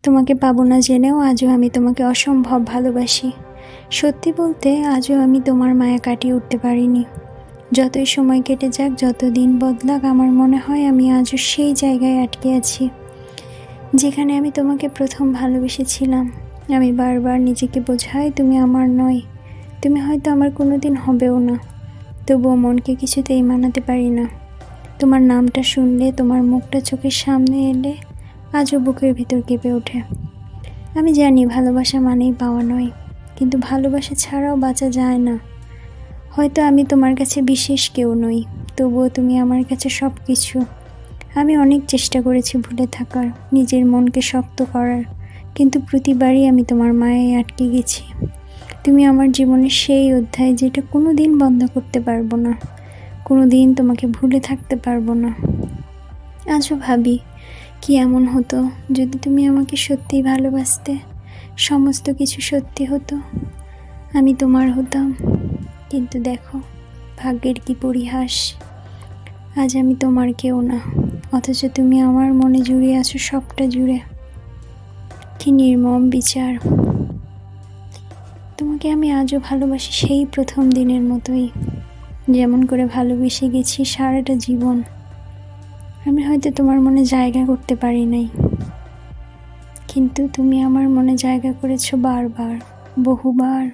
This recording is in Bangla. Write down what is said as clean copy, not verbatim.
তোমাকে পাবো না জেনেও আজও আমি তোমাকে অসম্ভব ভালোবাসি। সত্যি বলতে আজও আমি তোমার মায়া কাটিয়ে উঠতে পারিনি। যতই সময় কেটে যাক, যত দিন বদলাক, আমার মনে হয় আমি আজও সেই জায়গায় আটকে আছি যেখানে আমি তোমাকে প্রথম ভালোবেসেছিলাম। আমি বারবার নিজেকে বোঝাই তুমি আমার নয়, তুমি হয়তো আমার কোনোদিন হবেও না। তবুও মনকে কিছুতেই মানাতে পারি না। তোমার নামটা শুনলে, তোমার মুখটা চোখের সামনে এলে আজও বুকের ভিতর কেঁপে ওঠে। আমি জানি ভালোবাসা মানেই পাওয়া নয়, কিন্তু ভালোবাসা ছাড়াও বাঁচা যায় না। হয়তো আমি তোমার কাছে বিশেষ কেউ নই, তবুও তুমি আমার কাছে সব কিছু। আমি অনেক চেষ্টা করেছি ভুলে থাকার, নিজের মনকে শক্ত করার, কিন্তু প্রতিবারই আমি তোমার মায়ায় আটকে গেছি। তুমি আমার জীবনের সেই অধ্যায় যেটা কোনো দিন বন্ধ করতে পারবো না, কোনো দিন তোমাকে ভুলে থাকতে পারবো না। আজও ভাবি কি এমন হতো যদি তুমি আমাকে সত্যিই ভালোবাসতে, সমস্ত কিছু সত্যি হতো, আমি তোমার হতাম। কিন্তু দেখো ভাগ্যের কি পরিহাস, আজ আমি তোমার কেউ না, অথচ তুমি আমার মনে জুড়ে আছো সবটা জুড়ে। কি নির্মম বিচার। তোমাকে আমি আজও ভালোবাসি সেই প্রথম দিনের মতোই, যেমন করে ভালোবেসে গেছি সারাটা জীবন। আমি হয়তো তোমার মনে জায়গা করতে পারি নাই, কিন্তু তুমি আমার মনে জায়গা করেছো বারবার, বহুবার।